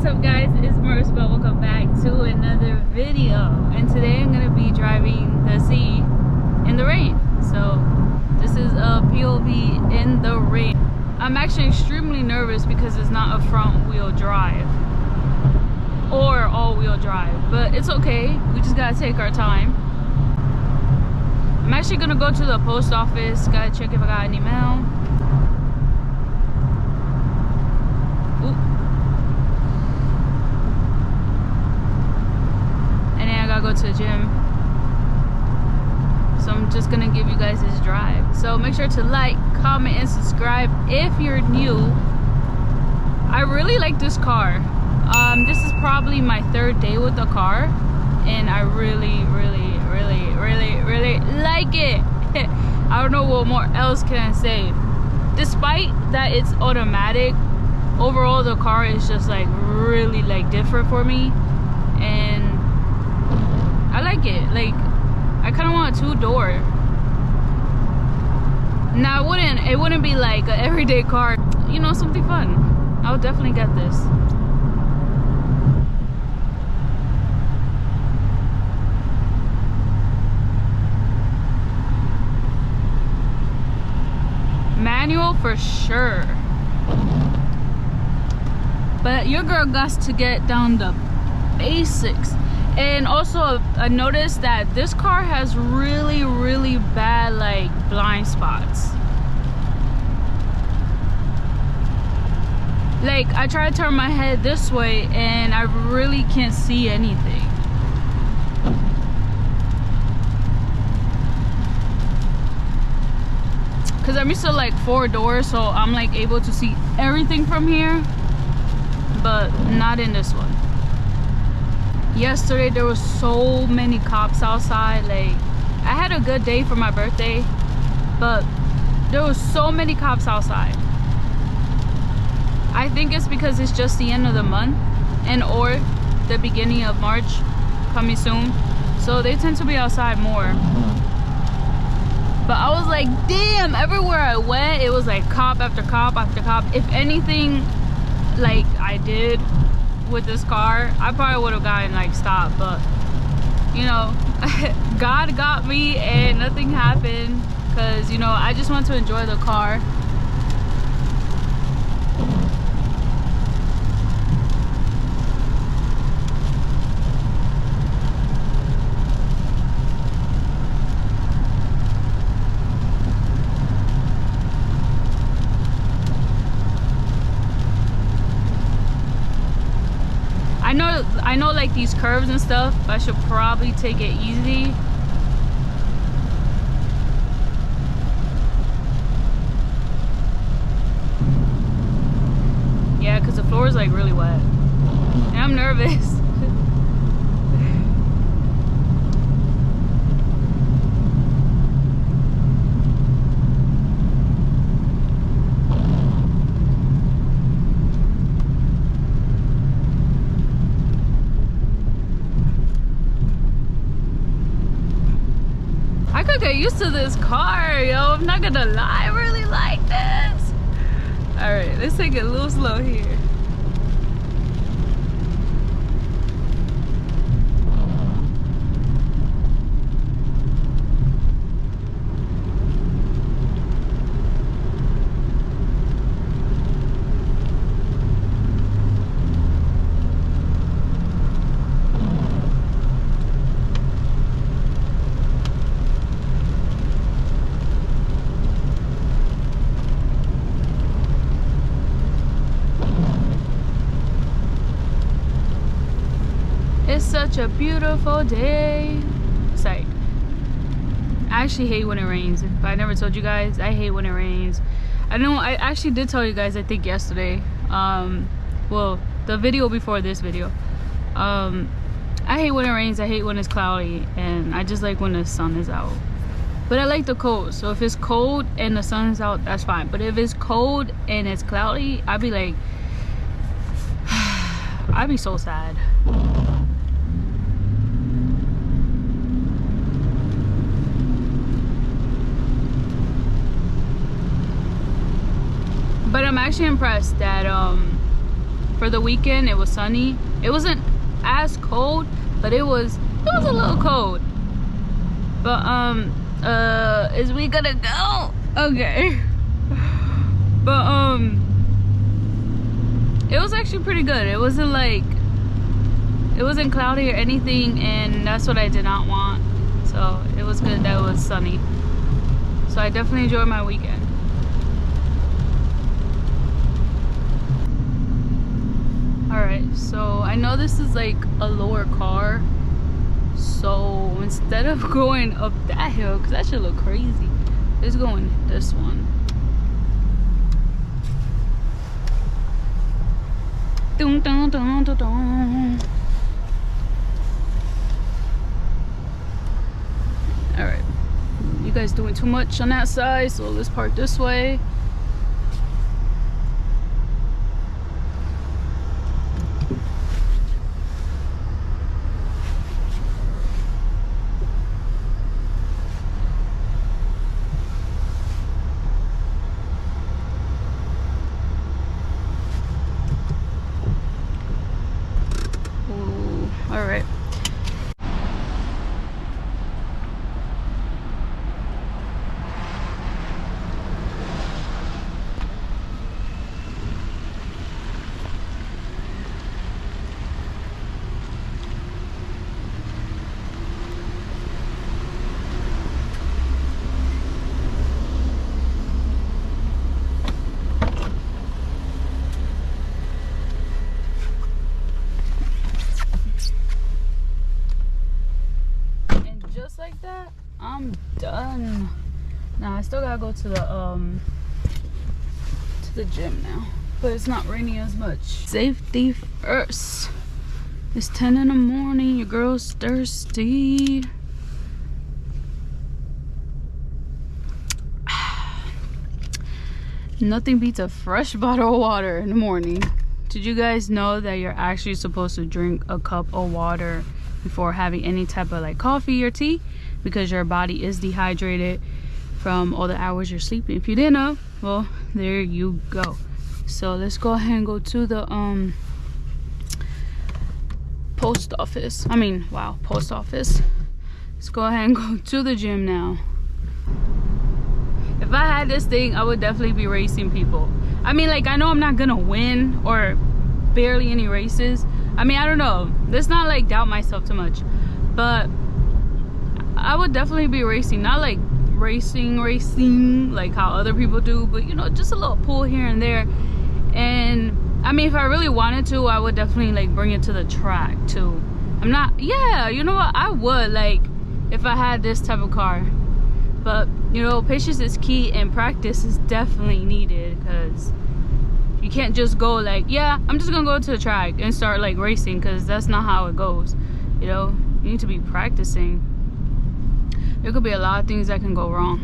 up guys, it's Marisaaabel. Welcome back to another video, and today I'm gonna be driving the C in the rain. So this is a POV in the rain. I'm actually extremely nervous because it's not a front wheel drive or all-wheel drive, but it's okay, we just gotta take our time. I'm actually gonna go to the post office, gotta check if I got any mail. Go to the gym, so I'm just gonna give you guys this drive. So make sure to like, comment, and subscribe if you're new. I really like this car. This is probably my third day with the car, and I really like it. I don't know what more else can I say. Despite that it's automatic, overall the car is just like really like different for me, and I like it. Like, I kind of want a two-door. Now it wouldn't be like an everyday car, you know, something fun. I would definitely get this. Manual for sure, but your girl got to get down the basics. And also I noticed that this car has really bad like blind spots. Like, I try to turn my head this way and I really can't see anything. Cause I'm used to like 4 doors, so I'm like able to see everything from here, but not in this one. Yesterday there was so many cops outside. Like, I had a good day for my birthday, but there was so many cops outside. I think it's because it's just the end of the month and or the beginning of March coming soon, so they tend to be outside more. But I was like, damn, everywhere I went it was like cop after cop after cop. If anything, like I did with this car, I probably would have gotten like stopped, but you know, God got me and nothing happened, because you know, I just want to enjoy the car. I know like these curves and stuff, I should probably take it easy. Yeah, because the floor is like really wet and I'm nervous. I could get used to this car, yo. I'm not gonna lie, I really like this. All right, let's take it a little slow here. It's such a beautiful day. Sorry. I actually hate when it rains. If I never told you guys, I hate when it rains. I know I actually did tell you guys, I think yesterday. Well, the video before this video. I hate when it rains, I hate when it's cloudy, and I just like when the sun is out. But I like the cold. So if it's cold and the sun is out, that's fine. But if it's cold and it's cloudy, I'd be like, I'd be so sad. But I'm actually impressed that for the weekend. It was sunny. It wasn't as cold, but it was a little cold. But is we gonna go? Okay. But it was actually pretty good. It wasn't cloudy or anything, and that's what I did not want. So it was good that it was sunny. So I definitely enjoyed my weekend. Alright, so I know this is like a lower car, so instead of going up that hill, because that should look crazy, it's going this one. Dun, dun, dun, dun, dun. Alright, you guys doing too much on that side, so let's park this way. Alright. Like that, I'm done. Now I still gotta go to the gym now, but it's not raining as much. Safety first. It's 10 in the morning. Your girl's thirsty. Nothing beats a fresh bottle of water in the morning. Did you guys know that you're actually supposed to drink a cup of water before having any type of like coffee or tea, because your body is dehydrated from all the hours you're sleeping? If you didn't know, well, there you go. So let's go ahead and go to the post office. Post office. Let's go ahead and go to the gym now. If I had this thing, I would definitely be racing people. I mean, like, I know I'm not gonna win or barely any races. I mean, I don't know. Let's not like doubt myself too much, but I would definitely be racing. Not like racing like how other people do, but you know, just a little pull here and there. And I mean, if I really wanted to, I would definitely like bring it to the track too. I'm not, yeah, you know what, I would, like, if I had this type of car. But you know, patience is key and practice is definitely needed, because you can't just go like, yeah, I'm just gonna go to the track and start like racing, because that's not how it goes. You know, you need to be practicing. There could be a lot of things that can go wrong.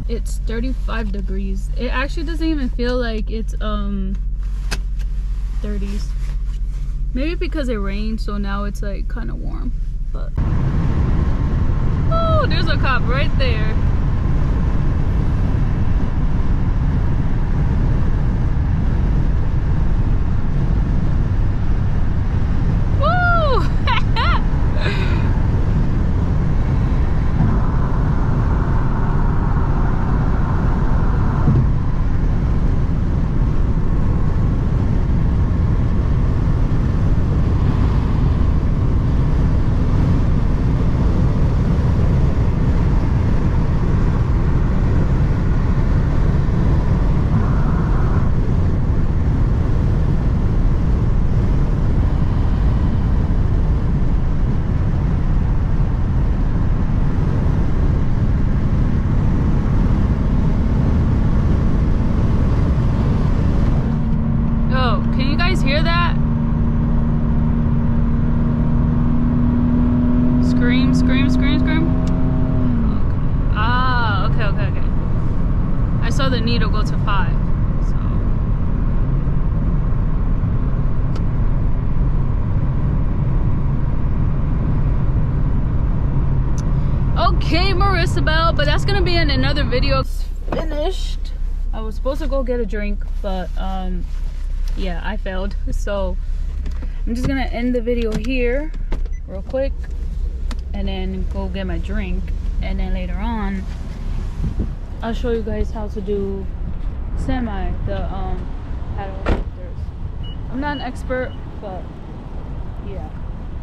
It's 35 degrees. It actually doesn't even feel like it's 30s. Maybe because it rained, so now it's like kind of warm. But oh, there's a cop right there. Hear that? Scream, scream, scream, scream. Okay. Ah, okay. I saw the needle go to 5. So okay, Marisaaabel, but that's gonna be in another video. It's finished. I was supposed to go get a drink, but yeah, I failed. So I'm just gonna end the video here real quick and then go get my drink, and then later on I'll show you guys how to do the paddle shifters. I'm not an expert, but yeah,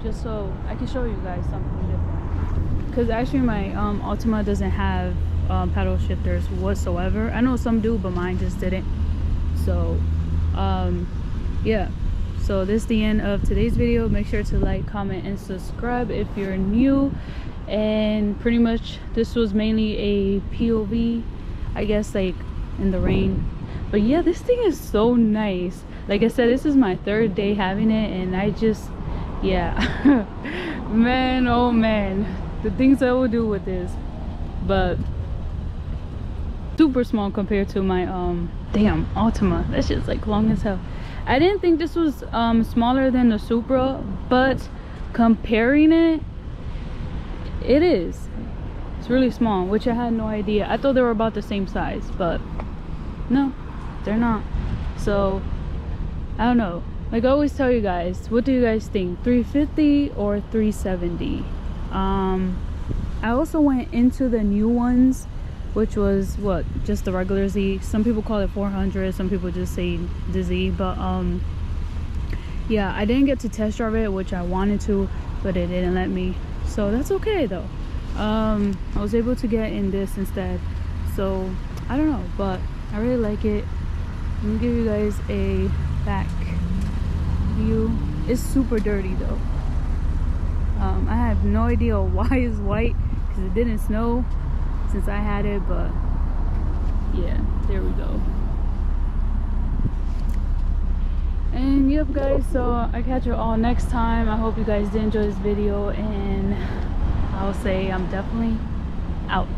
just so I can show you guys something different, because actually my Altima doesn't have paddle shifters whatsoever. I know some do, but mine just didn't. So yeah, so this is the end of today's video. Make sure to like, comment, and subscribe if you're new. And pretty much this was mainly a POV, I guess, like in the rain. But yeah, this thing is so nice. Like I said, this is my 3rd day having it, and I just, yeah, man, oh man, the things I will do with this. But super small compared to my damn Altima. That shit's like long as hell. I didn't think this was smaller than the Supra, but comparing it, it is. It's really small, which I had no idea. I thought they were about the same size, but no, they're not. So I don't know. Like I always tell you guys, what do you guys think, 350 or 370? I also went into the new ones, which was what, just the regular Z. Some people call it 400, some people just say the Z. But yeah, I didn't get to test drive it, which I wanted to, but it didn't let me. So that's okay though. I was able to get in this instead. So I don't know, but I really like it. Let me give you guys a back view. It's super dirty though. I have no idea why it's white, because it didn't snow since I had it, but yeah, there we go. And yep guys, so I catch you all next time. I hope you guys did enjoy this video, and I'll say I'm definitely out.